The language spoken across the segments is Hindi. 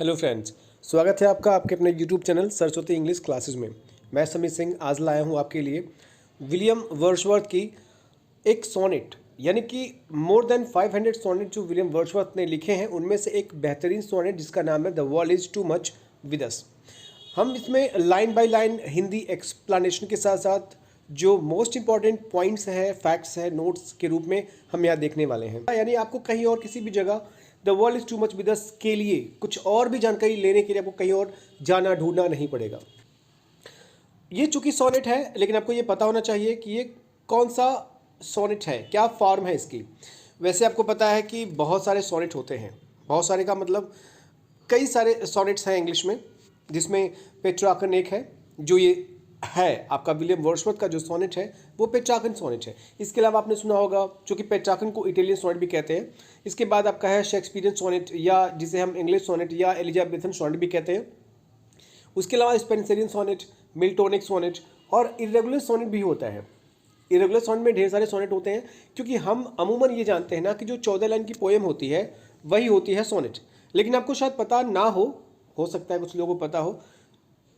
हेलो फ्रेंड्स, स्वागत है आपका आपके अपने YouTube channel Saraswati English classes में। मैं समीर सिंह आज लाया हूँ आपके लिए विलियम वर्ड्सवर्थ की एक सोनेट, यानी कि मोर देन 500 सोनेट जो विलियम वर्ड्सवर्थ ने लिखे हैं उनमें से एक बेहतरीन सोनेट जिसका नाम है the world is to much with अस। हम इसमें line by line Hindi explanation के साथ साथ जो मोस्ट इंपॉर्टेंट पॉइंट्स हैं, फैक्ट्स हैं, नोट्स के रूप में हम यहाँ देखने वाले हैं। यानी आपको कहीं और किसी भी जगह the world is to much with अस के लिए कुछ और भी जानकारी लेने के लिए आपको कहीं और जाना ढूंढना नहीं पड़ेगा। ये चूंकि सोनेट है, लेकिन आपको ये पता होना चाहिए कि ये कौन सा सोनेट है, क्या फॉर्म है इसकी। वैसे आपको पता है कि बहुत सारे सोनेट होते हैं, बहुत सारे का मतलब कई सारे सोनेट्स हैं इंग्लिश में, जिसमें पेट्रार्कन एक है जो ये है आपका विलियम वर्ड्सवर्थ का जो सोनेट है वो पेट्रार्कन सोनेट है। इसके अलावा आपने सुना होगा चूँकि पेट्रार्कन को इटालियन सोनेट भी कहते हैं। इसके बाद आपका है शेक्सपियरियन सोनेट या जिसे हम इंग्लिश सोनेट या एलिजाबेथन सोनेट भी कहते हैं। उसके अलावा स्पेंसरियन सोनेट, मिल्टोनिक सोनेट और इरेगुलर सोनेट भी होता है। इरेगुलर सोनेट में ढेर सारे सोनेट होते हैं क्योंकि हम अमूमन ये जानते हैं ना कि जो 14 लाइन की पोएम होती है वही होती है सोनेट। लेकिन आपको शायद पता ना हो सकता है कुछ लोगों को पता हो,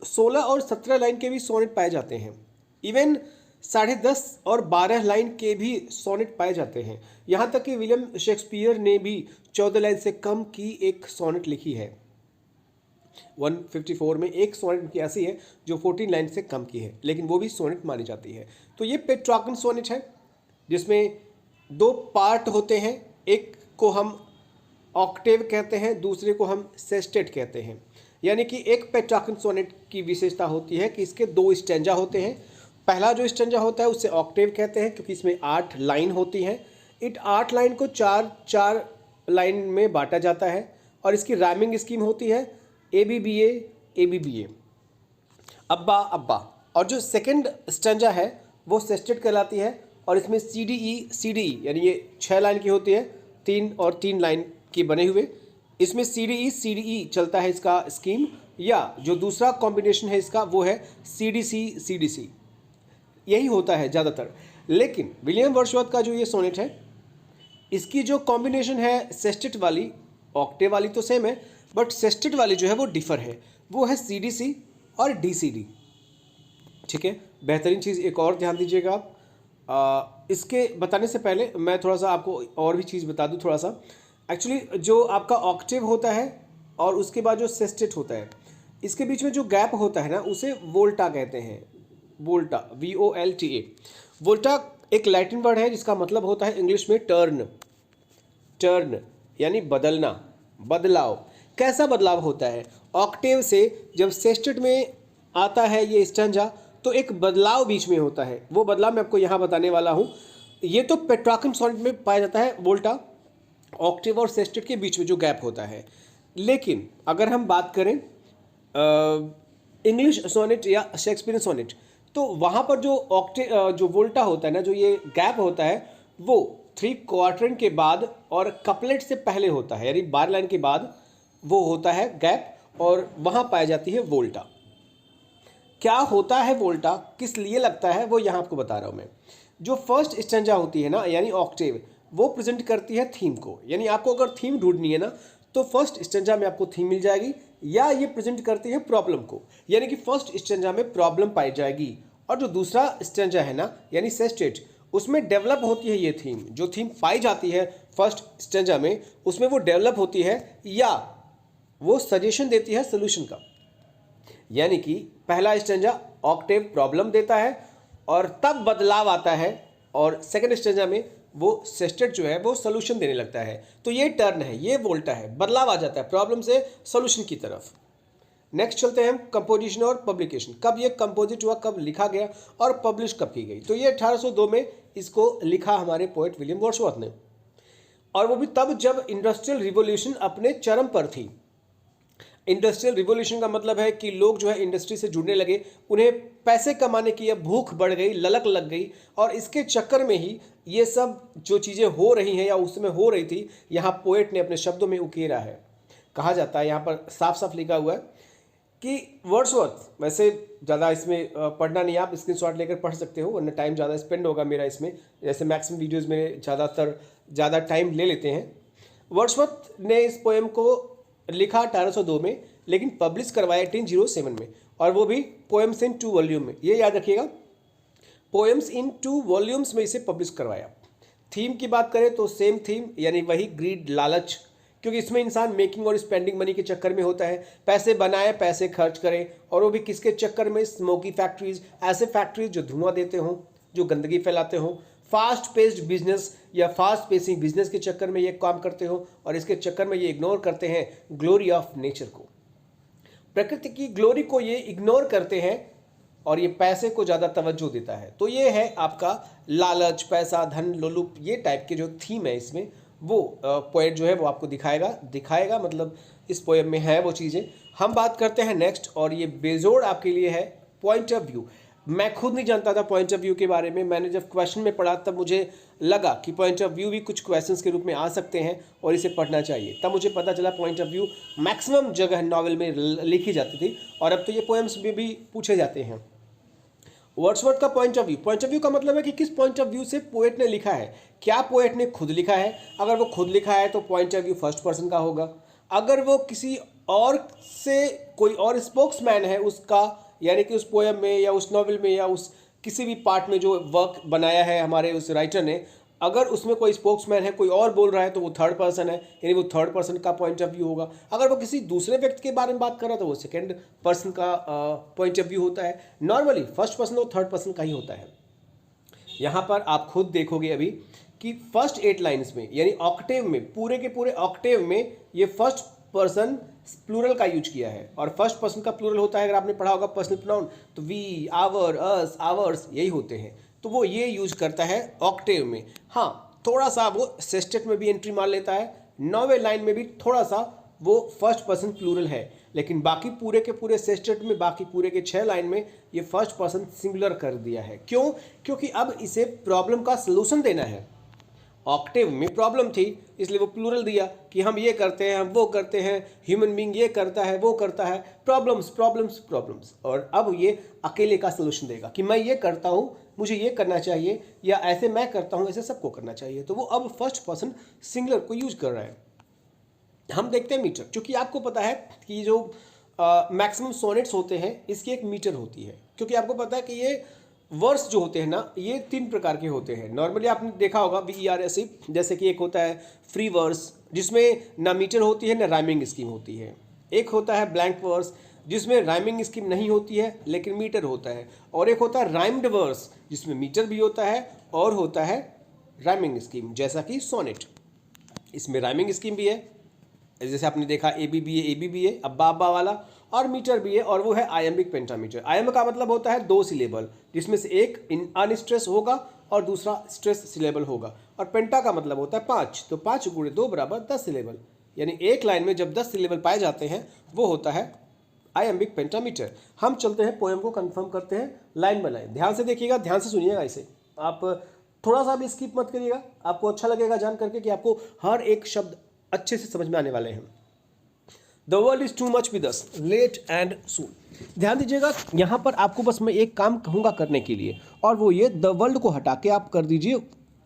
16 और 17 लाइन के भी सोनेट पाए जाते हैं। इवन 10.5 और 12 लाइन के भी सोनेट पाए जाते हैं। यहाँ तक कि विलियम शेक्सपियर ने भी 14 लाइन से कम की एक सोनेट लिखी है। 154 में एक सोनेट की ऐसी है जो 14 लाइन से कम की है, लेकिन वो भी सोनेट मानी जाती है। तो ये पेट्रार्कन सोनेट है जिसमें दो पार्ट होते हैं, एक को हम ऑक्टेव कहते हैं, दूसरे को हम सेस्टेट कहते हैं। यानी कि एक पेट्रार्कन सोनेट की विशेषता होती है कि इसके 2 स्टैंजा होते हैं। पहला जो स्टैंजा होता है उसे ऑक्टेव कहते हैं क्योंकि इसमें 8 लाइन होती हैं। इट 8 लाइन को 4 लाइन में बांटा जाता है और इसकी राइमिंग स्कीम होती है ABBA ABBA, अब्बा अब्बा। और जो सेकंड स्टैंजा है वो सेस्टेट कहलाती है और इसमें CDE CDE यानी ये 6 लाइन की होती है, 3 और 3 लाइन की बने हुए। इसमें CDE CDE चलता है इसका स्कीम, या जो दूसरा कॉम्बिनेशन है इसका वो है CDC CDC, यही होता है ज़्यादातर। लेकिन विलियम वर्ड्सवर्थ का जो ये सोनेट है इसकी जो कॉम्बिनेशन है सेस्टेट वाली, ऑक्टेव वाली तो सेम है, बट सेस्टेट वाली जो है वो डिफर है, वो है CDC और DCD। ठीक है, बेहतरीन चीज़ एक और ध्यान दीजिएगा आप, इसके बताने से पहले मैं थोड़ा सा आपको और भी चीज़ बता दूँ थोड़ा सा। एक्चुअली जो आपका ऑक्टेव होता है और उसके बाद जो सेस्टेट होता है, इसके बीच में जो गैप होता है ना उसे वोल्टा कहते हैं। वोल्टा, VOLTA। वोल्टा एक लैटिन वर्ड है जिसका मतलब होता है इंग्लिश में टर्न। टर्न यानी बदलना, बदलाव। कैसा बदलाव होता है? ऑक्टेव से जब सेस्टेट में आता है ये स्टैंजा तो एक बदलाव बीच में होता है, वो बदलाव मैं आपको यहाँ बताने वाला हूँ। ये तो पेट्रार्कन सोनेट में पाया जाता है, वोल्टा, ऑक्टेव और सेस्टेट के बीच में जो गैप होता है। लेकिन अगर हम बात करें इंग्लिश सोनेट या शेक्सपियरियन सोनेट, तो वहाँ पर जो जो वोल्टा होता है ना, जो ये गैप होता है वो 3 क्वार्टरन के बाद और कपलेट से पहले होता है, यानी 12 लाइन के बाद वो होता है गैप और वहाँ पाई जाती है वोल्टा। क्या होता है वोल्टा, किस लिए लगता है, वो यहाँ आपको बता रहा हूँ मैं। जो फर्स्ट स्टैंजा होती है ना यानी ऑक्टेव, वो प्रेजेंट करती है थीम को। यानी आपको अगर थीम ढूंढनी है ना तो फर्स्ट स्टैंजा में आपको थीम मिल जाएगी, या ये प्रेजेंट करती है प्रॉब्लम को, यानी कि फर्स्ट स्टैंजा में प्रॉब्लम पाई जाएगी और जो दूसरा स्टैंजा है ना यानी सेस्टेट, उसमें डेवलप होती है ये थीम। जो थीम पाई जाती है फर्स्ट स्टैंजा में उसमें वो डेवलप होती है या वो सजेशन देती है सोल्यूशन का। यानी कि पहला स्टैंजा ऑक्टेव प्रॉब्लम देता है और तब बदलाव आता है, और सेकंड स्टैंजा में वो सेस्टेट जो है वो सोल्यूशन देने लगता है। तो ये टर्न है, ये वोल्टा है, बदलाव आ जाता है प्रॉब्लम से सोल्यूशन की तरफ। नेक्स्ट चलते हैं हम कंपोजिशन और पब्लिकेशन। कब ये कंपोजिट हुआ, कब लिखा गया और पब्लिश कब की गई? तो ये 1802 में इसको लिखा हमारे पोएट विलियम वर्ड्सवर्थ ने, और वो भी तब जब इंडस्ट्रियल रिवॉल्यूशन अपने चरम पर थी। इंडस्ट्रियल रिवॉल्यूशन का मतलब है कि लोग जो है इंडस्ट्री से जुड़ने लगे, उन्हें पैसे कमाने की अब भूख बढ़ गई, ललक लग गई, और इसके चक्कर में ही ये सब जो चीज़ें हो रही हैं या उस समय हो रही थी, यहाँ पोएट ने अपने शब्दों में उकेरा है। कहा जाता है, यहाँ पर साफ साफ लिखा हुआ है कि वर्ड्सवर्थ, वैसे ज़्यादा इसमें पढ़ना नहीं, आप स्क्रीनशॉट लेकर पढ़ सकते हो वरना टाइम ज़्यादा स्पेंड होगा मेरा इसमें, जैसे मैक्सिमम वीडियोज़ में ज़्यादा टाइम ले लेते हैं। वर्ड्सवर्थ ने इस पोएम को लिखा 1802 में, लेकिन पब्लिश करवाया 1807 में, और वो भी पोएम्स इन 2 वॉल्यूम में। ये याद रखिएगा, पोएम्स इन 2 वॉल्यूम्स में इसे पब्लिश करवाया। थीम की बात करें तो सेम थीम, यानी वही ग्रीड, लालच, क्योंकि इसमें इंसान मेकिंग और स्पेंडिंग मनी के चक्कर में होता है, पैसे बनाए पैसे खर्च करे, और वो भी किसके चक्कर में? स्मोकी फैक्ट्रीज, ऐसे फैक्ट्रीज जो धुआं देते हों, जो गंदगी फैलाते हों, फास्ट पेस्ड बिजनेस या फास्ट पेसिंग बिजनेस के चक्कर में ये काम करते हो, और इसके चक्कर में ये इग्नोर करते हैं ग्लोरी ऑफ नेचर को, प्रकृति की ग्लोरी को ये इग्नोर करते हैं, और ये पैसे को ज़्यादा तवज्जो देता है। तो ये है आपका लालच, पैसा, धन, लोलुप, ये टाइप के जो थीम है इसमें, वो पोएट जो है वो आपको दिखाएगा मतलब इस पोएम में है वो चीज़ें। हम बात करते हैं नेक्स्ट, और ये बेजोड़ आपके लिए है पॉइंट ऑफ व्यू। मैं खुद नहीं जानता था पॉइंट ऑफ व्यू के बारे में, मैंने जब क्वेश्चन में पढ़ा तब मुझे लगा कि पॉइंट ऑफ व्यू भी कुछ क्वेश्चंस के रूप में आ सकते हैं और इसे पढ़ना चाहिए। तब मुझे पता चला पॉइंट ऑफ व्यू मैक्सिमम जगह नॉवेल में लिखी जाती थी, और अब तो ये पोएम्स में भी पूछे जाते हैं। वर्ड्सवर्थ का पॉइंट ऑफ व्यू का मतलब है कि किस पॉइंट ऑफ व्यू से पोएट ने लिखा है। क्या पोएट ने खुद लिखा है? अगर वो खुद लिखा है तो point of view first person का होगा। अगर वो किसी और से, कोई और स्पोक्समैन है उसका, यानी कि उस पोएम में या उस नॉवेल में या उस किसी भी पार्ट में जो वर्क बनाया है हमारे उस राइटर ने, अगर उसमें कोई स्पोक्समैन है, कोई और बोल रहा है, तो वो थर्ड पर्सन है, यानी वो थर्ड पर्सन का पॉइंट ऑफ व्यू होगा। अगर वो किसी दूसरे व्यक्ति के बारे में बात कर रहा है तो वो सेकंड पर्सन का पॉइंट ऑफ व्यू होता है। नॉर्मली फर्स्ट पर्सन और थर्ड पर्सन का ही होता है। यहाँ पर आप खुद देखोगे अभी कि फर्स्ट 8 लाइन्स में, यानी ऑक्टेव में, पूरे के पूरे ऑक्टेव में ये फर्स्ट पर्सन प्लूरल का यूज किया है, और फर्स्ट पर्सन का प्लूरल होता है, अगर आपने पढ़ा होगा पर्सनल प्रोनाउन, तो वी, आवर, अस, आवर्स, यही होते हैं। तो वो ये यूज करता है ऑक्टेव में। हाँ, थोड़ा सा वो सेस्टेट में भी एंट्री मार लेता है, 9वें लाइन में भी थोड़ा सा वो फर्स्ट पर्सन प्लूरल है, लेकिन बाकी पूरे के पूरे सेस्टेट में, बाकी पूरे के 6 लाइन में ये फर्स्ट पर्सन सिंगुलर कर दिया है। क्यों? क्योंकि अब इसे प्रॉब्लम का सलूशन देना है। ऑक्टेव में प्रॉब्लम थी, इसलिए वो प्लूरल दिया कि हम ये करते हैं, हम वो करते हैं, ह्यूमन बीइंग ये करता है, वो करता है, प्रॉब्लम्स प्रॉब्लम्स प्रॉब्लम्स। और अब ये अकेले का सलूशन देगा कि मैं ये करता हूँ, मुझे ये करना चाहिए, या ऐसे मैं करता हूँ, ऐसे सबको करना चाहिए। तो वो अब फर्स्ट पर्सन सिंगुलर को यूज कर रहा है। हम देखते हैं मीटर, क्योंकि आपको पता है कि जो मैक्सिमम सोनेट्स होते हैं इसकी एक मीटर होती है, क्योंकि आपको पता है कि ये वर्स जो होते हैं ना, ये 3 प्रकार के होते हैं। नॉर्मली आपने देखा होगा VERS, जैसे कि एक होता है फ्री वर्स, जिसमें ना मीटर होती है ना राइमिंग स्कीम होती है। एक होता है ब्लैंक वर्स, जिसमें राइमिंग स्कीम नहीं होती है लेकिन मीटर होता है। और एक होता है राइम्ड वर्स, जिसमें मीटर भी होता है और होता है राइमिंग स्कीम, जैसा कि सोनेट। इसमें राइमिंग स्कीम भी है, जैसे आपने देखा ABBA, अब्बा अब्बा वाला, और मीटर भी है, और वो है आयम्बिक पेंटामीटर। आयम का मतलब होता है 2 सिलेबल, जिसमें से एक अनस्ट्रेस होगा और दूसरा स्ट्रेस सिलेबल होगा। और पेंटा का मतलब होता है 5, तो 5 × 2 = 10 सिलेबल, यानी एक लाइन में जब 10 सिलेबल पाए जाते हैं वो होता है आयम्बिक पेंटामीटर। हम चलते हैं पोएम को कंफर्म करते हैं लाइन बाय लाइन। ध्यान से देखिएगा, ध्यान से सुनिएगा, इसे आप थोड़ा सा भी स्किप मत करिएगा, आपको अच्छा लगेगा जान करके कि आपको हर एक शब्द अच्छे से समझ में आने वाले हैं। The world is too much with us, late and soon. ध्यान दीजिएगा, यहाँ पर आपको बस मैं एक काम कहूँगा करने के लिए, और वो ये, द वर्ल्ड को हटा के आप कर दीजिए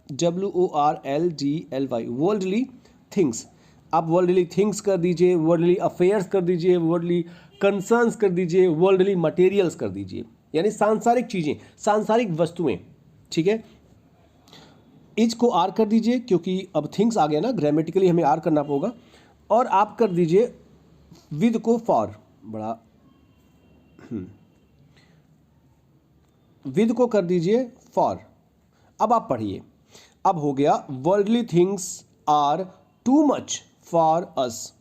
WORLDLY, वर्ल्डली थिंग्स। आप वर्ल्डली थिंग्स कर दीजिए, वर्ल्डली अफेयर्स कर दीजिए, वर्ल्डली कंसर्न्स कर दीजिए, वर्ल्डली मटेरियल्स कर दीजिए, यानी सांसारिक चीज़ें, सांसारिक वस्तुएं। ठीक है, इज को आर कर दीजिए, क्योंकि अब थिंग्स आ गया ना, ग्रामेटिकली हमें आर करना होगा। और आप कर दीजिए विद को फॉर, बड़ा विद को कर दीजिए फॉर। अब आप पढ़िए, अब हो गया worldly things are too much for us.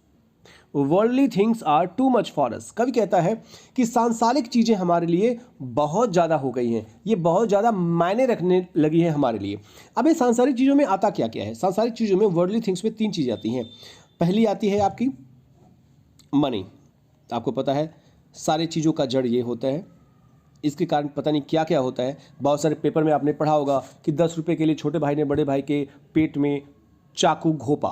Worldly things are too much for us. कवि कहता है कि सांसारिक चीज़ें हमारे लिए बहुत ज़्यादा हो गई हैं, ये बहुत ज़्यादा मायने रखने लगी हैं हमारे लिए। अब ये सांसारिक चीज़ों में आता क्या क्या है? सांसारिक चीज़ों में, वर्ल्डली थिंग्स में 3 चीज़ें आती हैं। पहली आती है आपकी मनी। आपको पता है सारी चीज़ों का जड़ ये होता है, इसके कारण पता नहीं क्या क्या होता है। बहुत सारे पेपर में आपने पढ़ा होगा कि 10 रुपये के लिए छोटे भाई ने बड़े भाई के पेट में चाकू घोंपा।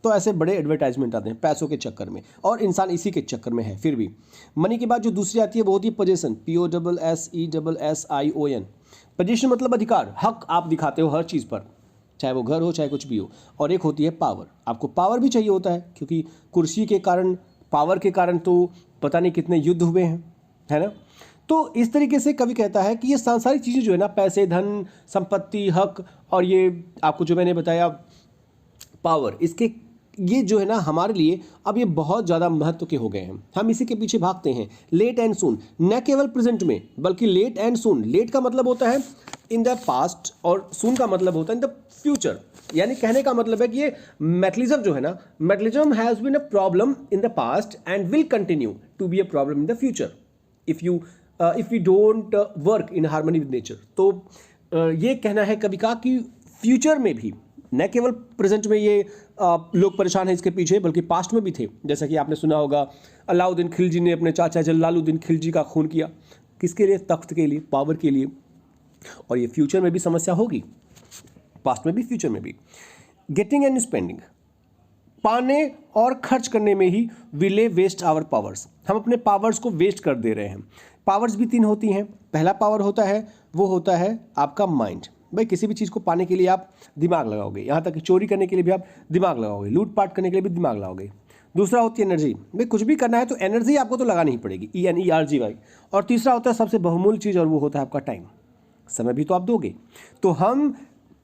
तो ऐसे बड़े एडवर्टाइजमेंट आते हैं पैसों के चक्कर में, और इंसान इसी के चक्कर में है। फिर भी मनी के बाद जो दूसरी आती है वो होती है पोजेसन, POSSESSION। पोजेशन मतलब अधिकार, हक आप दिखाते हो हर चीज़ पर, चाहे वो घर हो चाहे कुछ भी हो। और एक होती है पावर। आपको पावर भी चाहिए होता है, क्योंकि कुर्सी के कारण पावर के कारण तो पता नहीं कितने युद्ध हुए हैं, है ना। तो इस तरीके से कवि कहता है कि ये सांसारिक चीज़ें जो है ना, पैसे, धन, संपत्ति, हक और ये आपको जो मैंने बताया पावर, इसके ये जो है ना हमारे लिए अब ये बहुत ज़्यादा महत्व के हो गए हैं। हम इसी के पीछे भागते हैं लेट एंड सून, न केवल प्रेजेंट में बल्कि लेट एंड सून। लेट का मतलब होता है इन द पास्ट और सून का मतलब होता है इन द फ्यूचर। यानी कहने का मतलब है कि ये मेटलिज्म जो है ना, materialism has been a problem in the past and will continue to be a problem in the future if you don't work in harmony with nature. तो ये कहना है कवि का कि फ्यूचर में भी, न केवल प्रेजेंट में ये लोग परेशान हैं इसके पीछे, बल्कि पास्ट में भी थे। जैसा कि आपने सुना होगा अलाउद्दीन खिलजी ने अपने चाचा जलालुद्दीन खिलजी का खून किया, किसके लिए? तख्त के लिए, पावर के लिए। और ये फ्यूचर में भी समस्या होगी, पास्ट में भी फ्यूचर में भी। गेटिंग एंड स्पेंडिंग, पाने और खर्च करने में ही वी ले वेस्ट आवर पावर्स। हम अपने पावर्स को वेस्ट कर दे रहे हैं। पावर्स भी 3 होती हैं। पहला पावर होता है वो होता है आपका माइंड। भाई किसी भी चीज़ को पाने के लिए आप दिमाग लगाओगे, यहाँ तक कि चोरी करने के लिए भी आप दिमाग लगाओगे, लूटपाट करने के लिए भी दिमाग लगाओगे। दूसरा होती है एनर्जी। भाई कुछ भी करना है तो एनर्जी आपको तो लगानी ही पड़ेगी, ENERGY। और तीसरा होता है सबसे बहुमूल्य चीज़, और वो होता है आपका टाइम। समय भी तो आप दोगे। तो हम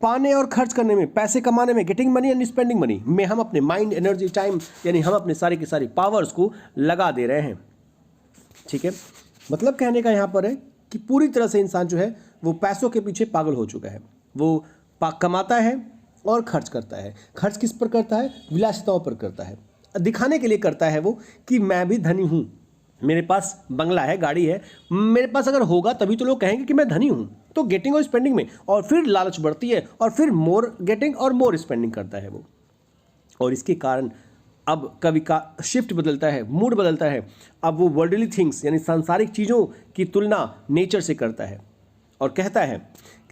पाने और खर्च करने में, पैसे कमाने में, getting money and spending money में हम अपने माइंड, एनर्जी, टाइम, यानी हम अपने सारे के सारी पावर्स को लगा दे रहे हैं। ठीक है, मतलब कहने का यहाँ पर है कि पूरी तरह से इंसान जो है वो पैसों के पीछे पागल हो चुका है। वो कमाता है और खर्च करता है। खर्च किस पर करता है? विलासिताओं पर करता है, दिखाने के लिए करता है वो कि मैं भी धनी हूँ, मेरे पास बंगला है, गाड़ी है। मेरे पास अगर होगा तभी तो लोग कहेंगे कि मैं धनी हूँ। तो गेटिंग और स्पेंडिंग में, और फिर लालच बढ़ती है और फिर मोर गेटिंग और मोर स्पेंडिंग करता है वो। और इसके कारण अब कवि का शिफ्ट बदलता है, मूड बदलता है। अब वो वर्ल्डली थिंग्स यानी सांसारिक चीज़ों की तुलना नेचर से करता है और कहता है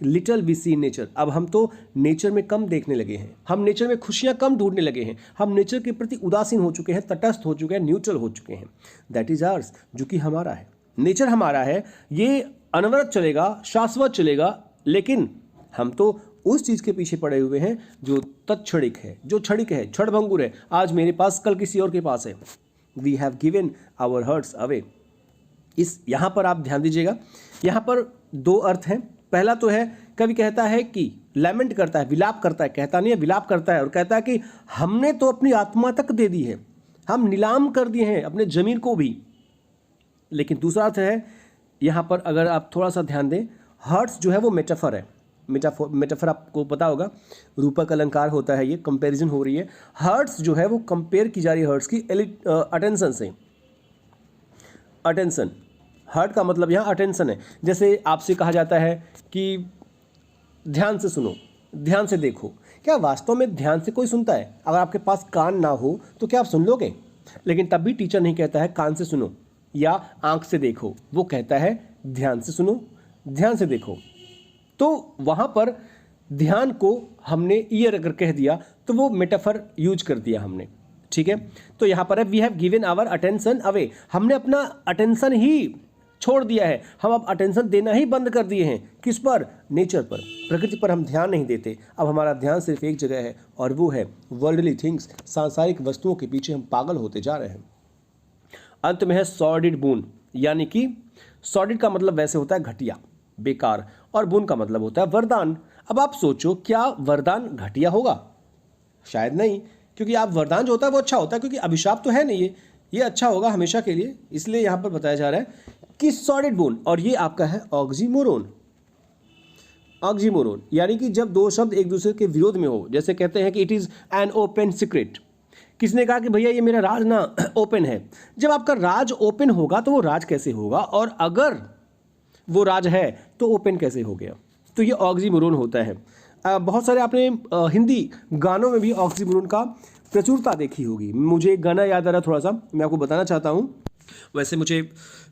लिटल वी सी नेचर। अब हम तो नेचर में कम देखने लगे हैं, हम नेचर में खुशियाँ कम ढूंढने लगे हैं, हम नेचर के प्रति उदासीन हो चुके हैं, तटस्थ हो चुके हैं, न्यूट्रल हो चुके हैं। दैट इज आवर्स, जो कि हमारा है। नेचर हमारा है, ये अनवरत चलेगा, शाश्वत चलेगा, लेकिन हम तो उस चीज़ के पीछे पड़े हुए हैं जो तत्क्षणिक है, जो क्षणिक है, क्षणभंगुर है। आज मेरे पास, कल किसी और के पास है। We have given our hearts away. इस यहाँ पर आप ध्यान दीजिएगा, यहाँ पर 2 अर्थ हैं। पहला तो है, कवि कहता है कि लैमेंट करता है, विलाप करता है, कहता नहीं है, विलाप करता है और कहता है कि हमने तो अपनी आत्मा तक दे दी है, हम नीलाम कर दिए हैं अपने ज़मीर को भी। लेकिन दूसरा अर्थ है यहाँ पर, अगर आप थोड़ा सा ध्यान दें, हर्ट्स जो है वो मेटाफर है। मेटाफर आपको पता होगा, रूपक अलंकार होता है, ये कंपैरिजन हो रही है। हर्ट्स जो है वो कंपेयर की जा रही है हर्ट्स की अटेंशन से। अटेंशन, हर्ट का मतलब यहाँ अटेंशन है। जैसे आपसे कहा जाता है कि ध्यान से सुनो, ध्यान से देखो। क्या वास्तव में ध्यान से कोई सुनता है? अगर आपके पास कान ना हो तो क्या आप सुन लोगे? लेकिन तब भी टीचर नहीं कहता है कान से सुनो या आंख से देखो, वो कहता है ध्यान से सुनो, ध्यान से देखो। तो वहाँ पर ध्यान को हमने ईयर अगर कह दिया तो वो मेटाफर यूज कर दिया हमने। ठीक है, तो यहाँ पर है we have given our attention away. हमने अपना अटेंशन ही छोड़ दिया है, हम अब अटेंशन देना ही बंद कर दिए हैं। किस पर? नेचर पर, प्रकृति पर हम ध्यान नहीं देते। अब हमारा ध्यान सिर्फ एक जगह है और वो है वर्ल्डली थिंग्स, सांसारिक वस्तुओं के पीछे हम पागल होते जा रहे हैं। अंत में है सॉर्डिड बून, यानी कि सॉर्डिड का मतलब वैसे होता है घटिया, बेकार, और बून का मतलब होता है वरदान। अब आप सोचो, क्या वरदान घटिया होगा? शायद नहीं, क्योंकि आप वरदान जो होता है वो अच्छा होता है, क्योंकि अभिशाप तो है नहीं, ये अच्छा होगा हमेशा के लिए। इसलिए यहाँ पर बताया जा रहा है कि सॉर्डिड बून, और ये आपका है ऑक्सीमोरोन। ऑक्सीमोरोन यानी कि जब 2 शब्द एक दूसरे के विरोध में हो, जैसे कहते हैं कि it is an open secret. किसने कहा कि भैया ये मेरा राज ना ओपन है? जब आपका राज ओपन होगा तो वो राज कैसे होगा, और अगर वो राज है तो ओपन कैसे हो गया? तो ये ऑक्सीमोरोन होता है। बहुत सारे आपने हिंदी गानों में भी ऑक्सीमोरोन का प्रचुरता देखी होगी। मुझे एक गाना याद आ रहा थोड़ा सा, मैं आपको बताना चाहता हूँ। वैसे मुझे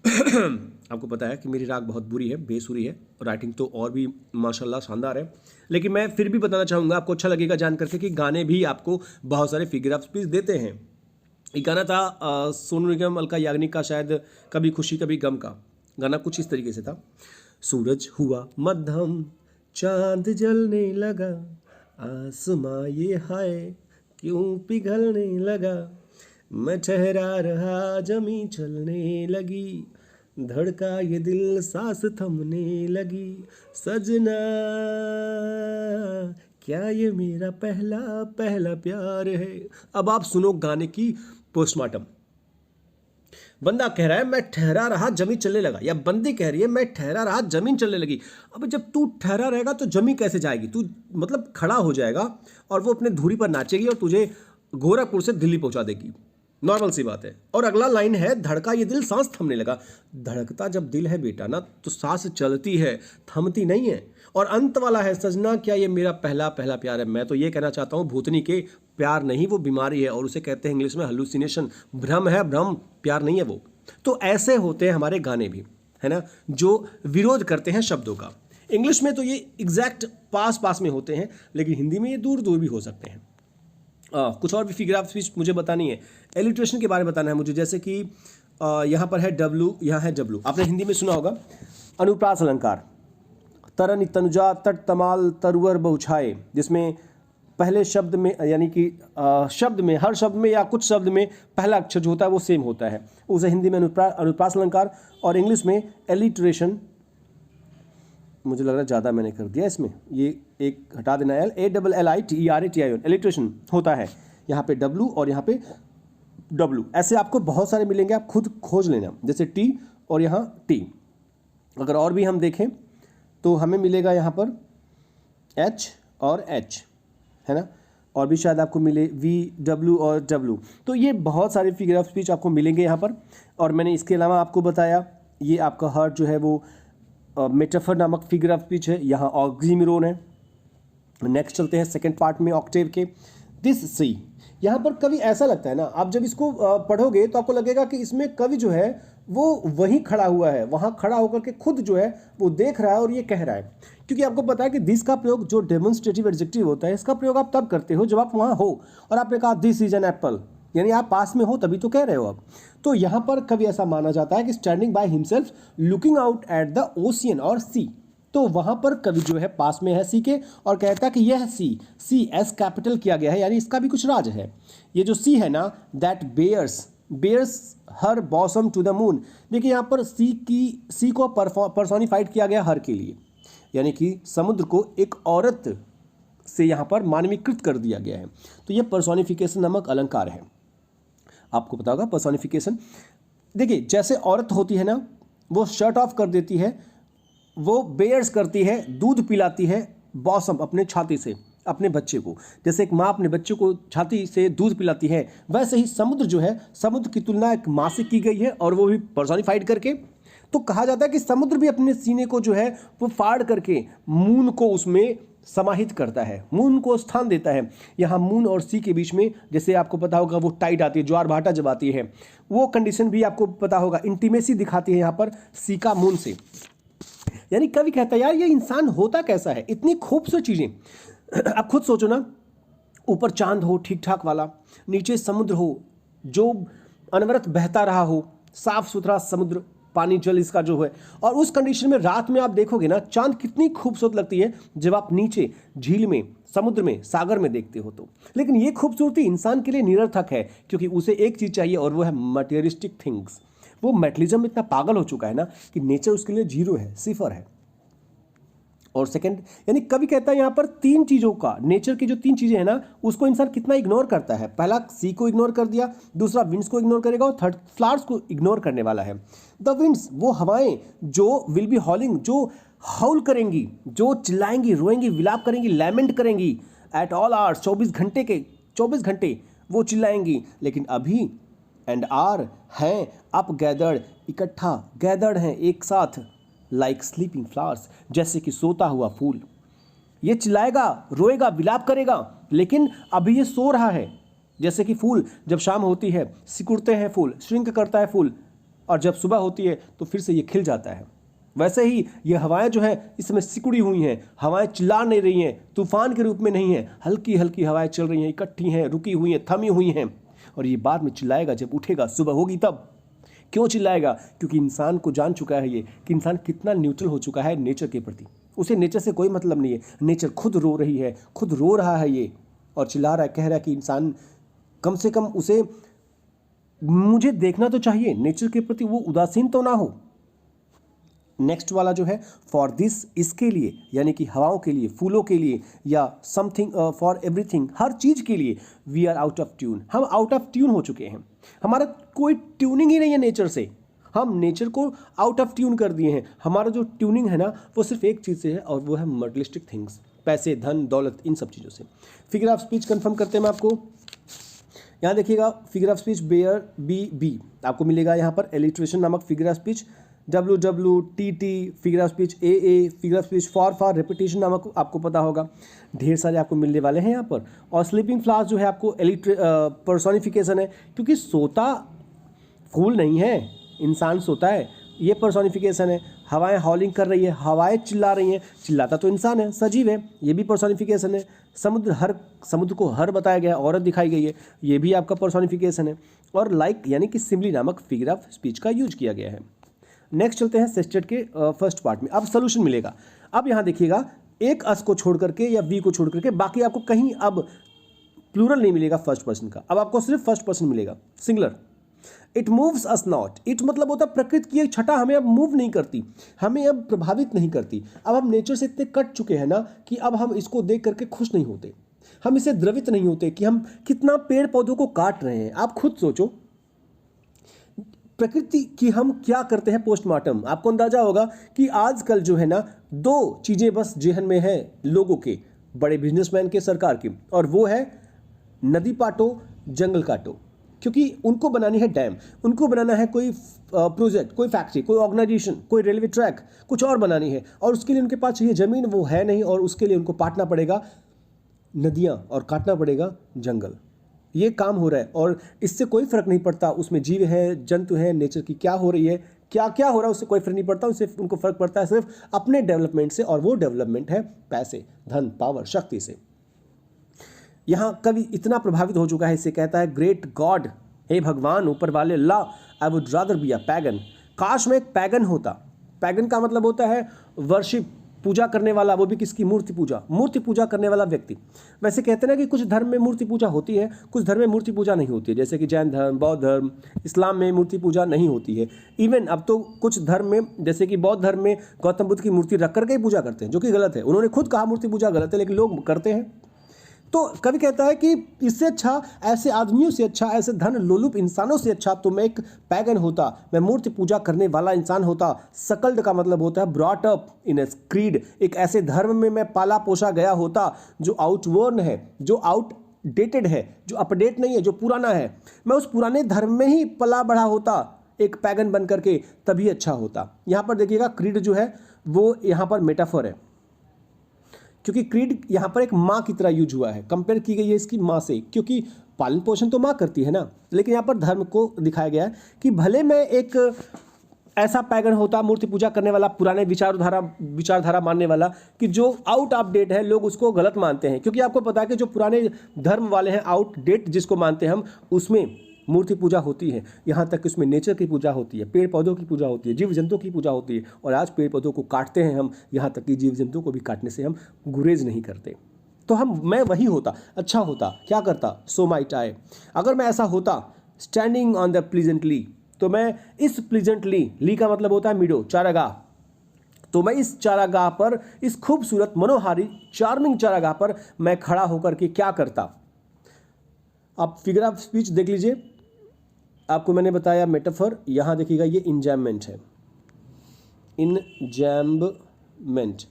आपको पता है कि मेरी राग बहुत बुरी है, बेसुरी है, राइटिंग तो और भी माशाल्लाह शानदार है, लेकिन मैं फिर भी बताना चाहूँगा, आपको अच्छा लगेगा जान करके कि गाने भी आपको बहुत सारे फिगर ऑफ स्पीच देते हैं। एक गाना था सोनू निगम, अलका याग्निक का, शायद कभी खुशी कभी गम का गाना, कुछ इस तरीके से था। सूरज हुआ मध्यम, चांद जलने लगा, आसमां ये हाय क्यों पिघलने लगा, मैं ठहरा रहा जमी चलने लगी, धड़का ये दिल सांस थमने लगी, सजना क्या ये मेरा पहला पहला प्यार है। अब आप सुनो गाने की पोस्टमार्टम। बंदा कह रहा है मैं ठहरा रहा जमीन चलने लगा, या बंदी कह रही है मैं ठहरा रहा जमीन चलने लगी। अब जब तू ठहरा रहेगा तो जमीन कैसे जाएगी? तू मतलब खड़ा हो जाएगा और वो अपने धुरी पर नाचेगी और तुझे गोरखपुर से दिल्ली पहुंचा देगी। नॉर्मल सी बात है। और अगला लाइन है धड़का ये दिल सांस थमने लगा। धड़कता जब दिल है बेटा ना तो सांस चलती है, थमती नहीं है। और अंत वाला है सजना क्या ये मेरा पहला पहला प्यार है। मैं तो ये कहना चाहता हूँ भूतनी के प्यार नहीं, वो बीमारी है और उसे कहते हैं इंग्लिश में हेलुसिनेशन, भ्रम है, भ्रम, प्यार नहीं है वो। तो ऐसे होते हैं हमारे गाने भी, है ना, जो विरोध करते हैं शब्दों का। इंग्लिश में तो ये एग्जैक्ट पास पास में होते हैं, लेकिन हिंदी में ये दूर दूर भी हो सकते हैं। कुछ और भी फिगर ऑफ स्पीच मुझे बतानी है। एलिट्रेशन के बारे में बताना है मुझे, जैसे कि यहाँ पर है डब्लू, यहाँ है डब्लू। आपने हिंदी में सुना होगा अनुप्रास अलंकार, तरनि तनुजा तट तमाल तरुवर बहुछाए, जिसमें पहले शब्द में यानी कि शब्द में, हर शब्द में या कुछ शब्द में पहला अक्षर जो होता है वो सेम होता है, उसे हिंदी में अनुप्रास अलंकार। और इंग्लिश में एलिट्रेशन, मुझे लग रहा है ज़्यादा मैंने कर दिया इसमें, ये एक हटा देना, LALLITERATION, एलिट्रेशन होता है। यहाँ पे डब्लू और यहाँ पे डब्लू, ऐसे आपको बहुत सारे मिलेंगे, आप खुद खोज लेना। जैसे टी और यहाँ टी। अगर और भी हम देखें तो हमें मिलेगा यहाँ पर एच और एच, है ना, और भी शायद आपको मिले वी, डब्लू और डब्लू। तो ये बहुत सारे फिगर ऑफ स्पीच आपको मिलेंगे यहाँ पर। और मैंने इसके अलावा आपको बताया ये आपका हर्ट जो है वो मेटाफर नामक फिगर ऑफ स्पीच है, यहाँ ऑक्सीमिरोन है। नेक्स्ट चलते हैं सेकंड पार्ट में ऑक्टेव के। दिस सी, यहाँ पर कवि ऐसा लगता है ना, आप जब इसको पढ़ोगे तो आपको लगेगा कि इसमें कवि जो है वो वहीं खड़ा हुआ है, वहाँ खड़ा होकर के खुद जो है वो देख रहा है और ये कह रहा है। क्योंकि आपको पता है कि दिस का प्रयोग जो डेमोन्स्ट्रेटिव एडजेक्टिव होता है, इसका प्रयोग आप तब करते हो जब आप वहाँ हो और आपने कहा दिस इज एन एप्पल, यानी आप पास में हो तभी तो कह रहे हो आप। तो यहाँ पर कभी ऐसा माना जाता है कि standing by himself looking out at the ocean और सी, तो वहाँ पर कवि जो है पास में है सी के और कहता है कि यह सी एस कैपिटल किया गया है, यानी इसका भी कुछ राज है। ये जो सी है ना, that bares her bosom to the moon. देखिए यहाँ पर सी को पर्सोनिफाइड किया गया हर के लिए, यानी कि समुद्र को एक औरत से यहाँ पर मानवीकृत कर दिया गया है। तो यह पर्सोनिफिकेशन नामक अलंकार है। आपको पता होगा पर्सोनिफिकेशन, देखिए जैसे औरत होती है ना, वो शर्ट ऑफ कर देती है, वो बेयर्स करती है, दूध पिलाती है बॉसम अपने छाती से अपने बच्चे को, जैसे एक माँ अपने बच्चे को छाती से दूध पिलाती है, वैसे ही समुद्र जो है, समुद्र की तुलना एक माँ से की गई है और वो भी पर्सोनिफाइड करके। तो कहा जाता है कि समुद्र भी अपने सीने को जो है वो फाड़ करके मून को उसमें समाहित करता है, मून को स्थान देता है। यहाँ मून और सी के बीच में, जैसे आपको पता होगा वो टाइड आती है, ज्वार भाटा जब आती है, वो कंडीशन भी आपको पता होगा, इंटीमेसी दिखाती है यहाँ पर सी का मून से। यानी कवि कहता है यार ये इंसान होता कैसा है, इतनी खूबसूरत चीज़ें। आप खुद सोचो ना, ऊपर चांद हो ठीक ठाक वाला, नीचे समुद्र हो जो अनवरत बहता रहा हो, साफ सुथरा समुद्र, पानी जल इसका जो है, और उस कंडीशन में रात में आप देखोगे ना चांद कितनी खूबसूरत लगती है जब आप नीचे झील में, समुद्र में, सागर में देखते हो तो। लेकिन ये खूबसूरती इंसान के लिए निरर्थक है, क्योंकि उसे एक चीज़ चाहिए और वो है मटेरियलिस्टिक थिंग्स। वो मेटलिज्म इतना पागल हो चुका है ना कि नेचर उसके लिए जीरो है, सिफर है। और सेकंड, यानी कवि कहता है यहाँ पर तीन चीज़ों का, नेचर की जो तीन चीज़ें हैं ना, उसको इंसान कितना इग्नोर करता है। पहला सी को इग्नोर कर दिया, दूसरा विंड्स को इग्नोर करेगा और थर्ड फ्लावर्स को इग्नोर करने वाला है। द विंड्स, वो हवाएं जो विल बी हॉलिंग, जो हाउल करेंगी, जो चिल्लाएंगी, रोएंगी, विलाप करेंगी, लैमेंट करेंगी एट ऑल आवर्स, 24 घंटे वो चिल्लाएंगी। लेकिन अभी एंड आर हैं अप गैदर्ड, इकट्ठा, गैदर्ड हैं एक साथ, लाइक स्लीपिंग फ्लावर्स, जैसे कि सोता हुआ फूल। ये चिल्लाएगा, रोएगा, विलाप करेगा, लेकिन अभी ये सो रहा है। जैसे कि फूल जब शाम होती है सिकुड़ते हैं फूल, श्रिंक करता है फूल, और जब सुबह होती है तो फिर से ये खिल जाता है। वैसे ही ये हवाएं जो है इस समय सिकुड़ी हुई हैं, हवाएं चिल्ला नहीं रही हैं, तूफान के रूप में नहीं है, हल्की हल्की हवाएं चल रही हैं, इकट्ठी हैं, रुकी हुई हैं, थमी हुई हैं। और ये बाद में चिल्लाएगा जब उठेगा, सुबह होगी तब। क्यों चिल्लाएगा? क्योंकि इंसान को जान चुका है ये कि इंसान कितना न्यूट्रल हो चुका है नेचर के प्रति। उसे नेचर से कोई मतलब नहीं है, नेचर खुद रो रही है, खुद रो रहा है ये, और चिल्ला रहा है, कह रहा है कि इंसान कम से कम उसे मुझे देखना तो चाहिए, नेचर के प्रति वो उदासीन तो ना हो। नेक्स्ट वाला जो है फॉर दिस, इसके लिए, यानी कि हवाओं के लिए, फूलों के लिए, या समथिंग फॉर एवरीथिंग, हर चीज़ के लिए we are out of tune, हम आउट ऑफ ट्यून हो चुके हैं। हमारा कोई ट्यूनिंग ही नहीं है नेचर से, हम नेचर को आउट ऑफ ट्यून कर दिए हैं। हमारा जो ट्यूनिंग है ना वो सिर्फ एक चीज़ से है, और वो है मटेरियलिस्टिक थिंग्स, पैसे, धन, दौलत, इन सब चीज़ों से। फिगर ऑफ स्पीच कंफर्म करते हैं मैं आपको। यहाँ देखिएगा फिगर ऑफ स्पीच बेयर बी आपको मिलेगा यहाँ पर एलिट्रेशन नामक figure of speech, WWTT figure of speech, AA figure of speech, for repetition नामक आपको पता होगा, ढेर सारे आपको मिलने वाले हैं यहाँ पर। और स्लीपिंग फ्लावर्स जो है आपको पर्सोनिफिकेशन है, क्योंकि सोता फूल नहीं है, इंसान सोता है, ये पर्सोनिफिकेशन है। हवाएं हॉलिंग कर रही है, हवाएं चिल्ला रही हैं, चिल्लाता तो इंसान है, सजीव है, ये भी पर्सोनिफिकेशन है। समुद्र को हर बताया गया है, औरत दिखाई गई है, ये भी आपका पर्सोनिफिकेशन है। और लाइक यानी कि सिमिली नामक फिगर ऑफ स्पीच का यूज किया गया है। नेक्स्ट चलते हैं सेस्टेट के फर्स्ट पार्ट में। अब सोल्यूशन मिलेगा। अब यहाँ देखिएगा एक अस को छोड़ करके या वी को छोड़ करके बाकी आपको कहीं अब प्लूरल नहीं मिलेगा फर्स्ट पर्सन का, अब आपको सिर्फ फर्स्ट पर्सन मिलेगा, singular. It moves us not, it मतलब होता है प्रकृति की एक छटा हमें अब मूव नहीं करती, हमें अब प्रभावित नहीं करती। अब हम नेचर से इतने कट चुके हैं ना कि अब हम इसको देख करके खुश नहीं होते, हम इसे द्रवित नहीं होते कि हम कितना पेड़ पौधों को काट रहे हैं। आप खुद सोचो प्रकृति की हम क्या करते हैं पोस्टमार्टम। आपको अंदाजा होगा कि आजकल जो है ना दो चीज़ें बस जेहन में है लोगों के, बड़े बिजनेसमैन के, सरकार की, और वो है नदी पाटो, जंगल काटो। क्योंकि उनको बनानी है डैम, उनको बनाना है कोई प्रोजेक्ट, कोई फैक्ट्री, कोई ऑर्गेनाइजेशन, कोई रेलवे ट्रैक, कुछ और बनानी है, और उसके लिए उनके पास चाहिए ज़मीन, वो है नहीं, और उसके लिए उनको पाटना पड़ेगा नदियाँ और काटना पड़ेगा जंगल। ये काम हो रहा है और इससे कोई फर्क नहीं पड़ता उसमें जीव है, जंतु है, नेचर की क्या हो रही है, क्या क्या हो रहा है, उससे कोई फर्क नहीं पड़ता। उससे उनको फर्क पड़ता है सिर्फ अपने डेवलपमेंट से, और वो डेवलपमेंट है पैसे, धन, पावर, शक्ति से। यहाँ कवि इतना प्रभावित हो चुका है, इससे कहता है ग्रेट गॉड, हे भगवान ऊपर वाले, ला I would rather be a pagan, काश मैं एक पैगन होता। पैगन का मतलब होता है वर्शिप, पूजा करने वाला, वो भी किसकी, मूर्ति पूजा करने वाला व्यक्ति। वैसे कहते हैं ना कि कुछ धर्म में मूर्ति पूजा होती है, कुछ धर्म में मूर्ति पूजा नहीं होती है, जैसे कि जैन धर्म, बौद्ध धर्म, इस्लाम में मूर्ति पूजा नहीं होती है। इवन अब तो कुछ धर्म में, जैसे कि बौद्ध धर्म में गौतम बुद्ध की मूर्ति रख करके ही पूजा करते हैं, जो कि गलत है। उन्होंने खुद कहा मूर्ति पूजा गलत है, लेकिन लोग करते हैं। तो कवि कहता है कि इससे अच्छा, ऐसे आदमियों से अच्छा, ऐसे धन लोलुप इंसानों से अच्छा तो मैं एक पैगन होता, मैं मूर्ति पूजा करने वाला इंसान होता। सकल्ड का मतलब होता है brought up in A creed, एक ऐसे धर्म में मैं पाला पोसा गया होता जो आउटवर्न है, जो आउटडेटेड है, जो अपडेट नहीं है, जो पुराना है। मैं उस पुराने धर्म में ही पला बढ़ा होता एक पैगन बन करके, तभी अच्छा होता। यहाँ पर देखिएगा क्रीड जो है वो यहाँ पर मेटाफर है, क्योंकि क्रीड यहाँ पर एक माँ की तरह यूज हुआ है, कंपेयर की गई है इसकी माँ से, क्योंकि पालन पोषण तो माँ करती है ना। लेकिन यहाँ पर धर्म को दिखाया गया है कि भले मैं एक ऐसा पैगन होता, मूर्ति पूजा करने वाला, पुराने विचारधारा मानने वाला, कि जो आउट ऑफ डेट है, लोग उसको गलत मानते हैं। क्योंकि आपको पता है कि जो पुराने धर्म वाले हैं, आउटडेट जिसको मानते हैं हम, उसमें मूर्ति पूजा होती है। यहाँ तक कि उसमें नेचर की पूजा होती है, पेड़ पौधों की पूजा होती है, जीव जंतुओं की पूजा होती है। और आज पेड़ पौधों को काटते हैं हम, यहाँ तक कि जीव जंतुओं को भी काटने से हम गुरेज नहीं करते। तो मैं वही होता, अच्छा होता, क्या करता, सो माइट आई, अगर मैं ऐसा होता, स्टैंडिंग ऑन द प्लीजेंटली, तो मैं इस प्लीजेंटली, ली का मतलब होता है मीडो, चारागाह, तो मैं इस चारागाह पर, इस खूबसूरत, मनोहारी, चार्मिंग चारागाह पर मैं खड़ा होकर के क्या करता। आप फिगर ऑफ स्पीच देख लीजिए, आपको मैंने बताया मेटाफर, यहाँ देखिएगा ये इंजैममेंट है, इंजैम्बमेंट।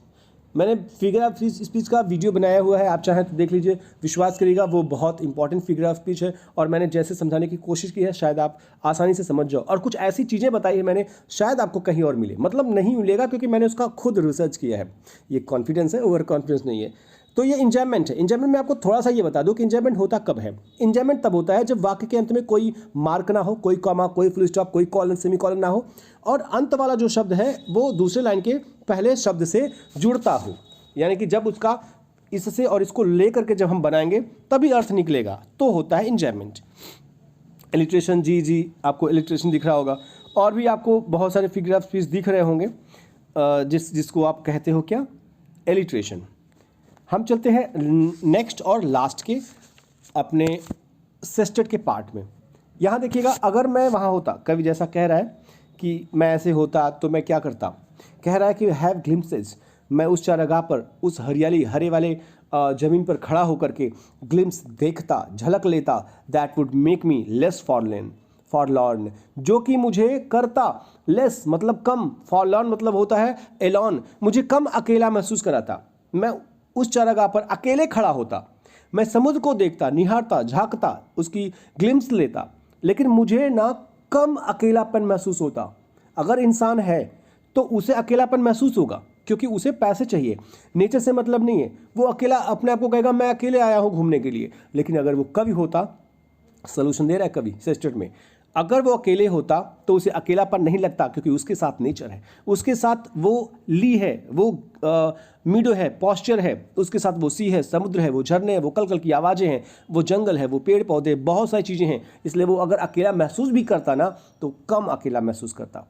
मैंने फिगर ऑफ स्पीच का वीडियो बनाया हुआ है, आप चाहें तो देख लीजिए, विश्वास करिएगा वो बहुत इंपॉर्टेंट फिगर ऑफ स्पीच है। और मैंने जैसे समझाने की कोशिश की है, शायद आप आसानी से समझ जाओ। और कुछ ऐसी चीज़ें बताई है मैंने, शायद आपको कहीं और मिले, मतलब नहीं मिलेगा, क्योंकि मैंने उसका खुद रिसर्च किया है। ये कॉन्फिडेंस है, ओवर कॉन्फिडेंस नहीं है। तो ये इंजॉयमेंट है। इंजॉयमेंट में आपको थोड़ा सा ये बता दूं कि इंजॉयमेंट होता कब है। इंजॉयमेंट तब होता है जब वाक्य के अंत में कोई मार्क ना हो, कोई कॉमा, कोई फुल स्टॉप, कोई कॉलन, सेमीकॉलन ना हो, और अंत वाला जो शब्द है वो दूसरे लाइन के पहले शब्द से जुड़ता हो। यानी कि जब उसका इससे और इसको लेकर के जब हम बनाएंगे तभी अर्थ निकलेगा, तो होता है इंजॉयमेंट। इलिट्रेशन, जी आपको इलिट्रेशन दिख रहा होगा, और भी आपको बहुत सारे फिगर ऑफ स्पीच दिख रहे होंगे, जिसको आप कहते हो क्या, इलिट्रेशन। हम चलते हैं नेक्स्ट और लास्ट के अपने सेस्टेट के पार्ट में। यहाँ देखिएगा, अगर मैं वहाँ होता, कवि जैसा कह रहा है कि मैं ऐसे होता तो मैं क्या करता, कह रहा है कि हैव ग्लिम्सेस, मैं उस चारागाह पर, उस हरियाली हरे वाले ज़मीन पर खड़ा होकर के ग्लिम्स देखता, झलक लेता, that would make me less forlorn, जो कि मुझे करता लेस मतलब कम, फॉरलॉर्न मतलब होता है एलॉन, मुझे कम अकेला महसूस कराता। मैं उस चारागाह पर अकेले खड़ा होता, मैं समुद्र को देखता, निहारता, झांकता, उसकी ग्लिम्स लेता, लेकिन मुझे ना कम अकेलापन महसूस होता। अगर इंसान है तो उसे अकेलापन महसूस होगा, क्योंकि उसे पैसे चाहिए, नेचर से मतलब नहीं है, वो अकेला अपने आप को कहेगा मैं अकेले आया हूँ घूमने के लिए। लेकिन अगर वो कवि होता, सोल्यूशन दे रहा है कवि सेस्टेट में, अगर वो अकेले होता तो उसे अकेलापन नहीं लगता, क्योंकि उसके साथ नेचर है, उसके साथ वो ली है, वो मीडो है, पॉस्चर है, उसके साथ वो सी है, समुद्र है, वो झरने हैं, वो कल की आवाज़ें हैं, वो जंगल है, वो पेड़ पौधे, बहुत सारी चीज़ें हैं। इसलिए वो अगर अकेला महसूस भी करता ना तो कम अकेला महसूस करता।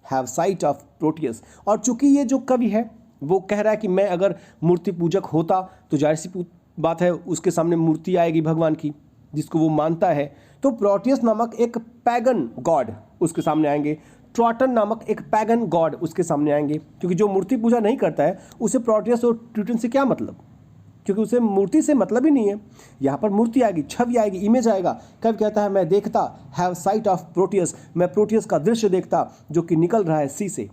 Have site of Proteus. और चूंकि ये जो कवि है वो कह रहा है कि मैं अगर मूर्ति पूजक होता तो जाहिर सी बात है उसके सामने मूर्ति आएगी भगवान की जिसको वो मानता है, तो प्रोटियस नामक एक पैगन गॉड उसके सामने आएंगे, ट्रॉटन नामक एक पैगन गॉड उसके सामने आएंगे, क्योंकि जो मूर्ति पूजा नहीं करता है उसे प्रोटियस और ट्यूटन से क्या मतलब, क्योंकि उसे मूर्ति से मतलब ही नहीं है। यहाँ पर मूर्ति आएगी, छवि आएगी, इमेज आएगा। कब कहता है मैं देखता, हैव साइट ऑफ प्रोटियस, मैं प्रोटियस का दृश्य देखता जो कि निकल रहा है सी से।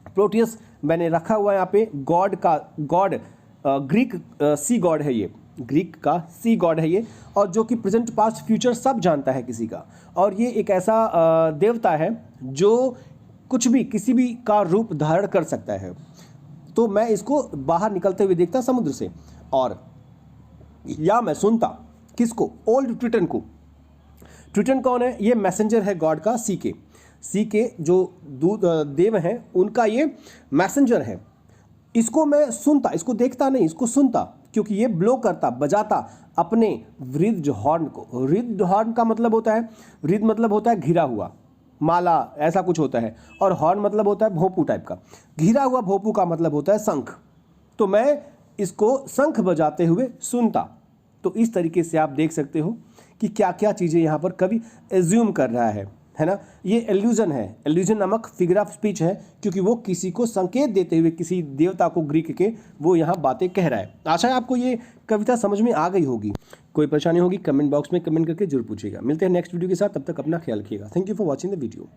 प्रोटियस मैंने रखा हुआ है यहाँ पे गॉड का, गॉड ग्रीक सी गॉड है, ये ग्रीक का सी गॉड है ये, और जो कि प्रेजेंट पास्ट फ्यूचर सब जानता है किसी का। और ये एक ऐसा देवता है जो कुछ भी किसी भी का रूप धारण कर सकता है। तो मैं इसको बाहर निकलते हुए देखता समुद्र से, और या मैं सुनता किसको, ओल्ड ट्रिटन को। ट्रिटन कौन है, ये मैसेंजर है गॉड का, सी के जो देव हैं उनका ये मैसेंजर है। इसको मैं सुनता, इसको देखता नहीं, इसको सुनता, क्योंकि ये ब्लो करता, बजाता अपने वृद्ध हॉर्न को। वृद्ध हॉर्न का मतलब होता है, वृद्ध मतलब होता है घिरा हुआ, माला ऐसा कुछ होता है, और हॉर्न मतलब होता है भोंपू टाइप का। घिरा हुआ भोंपू का मतलब होता है शंख। तो मैं इसको शंख बजाते हुए सुनता। तो इस तरीके से आप देख सकते हो कि क्या क्या चीज़ें यहाँ पर कवि एज्यूम कर रहा है ना। ये एल्यूजन है, एल्यूजन नामक फिगर ऑफ स्पीच है, क्योंकि वो किसी को संकेत देते हुए किसी देवता को ग्रीक के वो यहाँ बातें कह रहा है। आशा है आपको ये कविता समझ में आ गई होगी। कोई परेशानी होगी कमेंट बॉक्स में कमेंट करके जरूर पूछिएगा। मिलते हैं नेक्स्ट वीडियो के साथ, तब तक अपना ख्याल रखिएगा। Thank you for watching the video.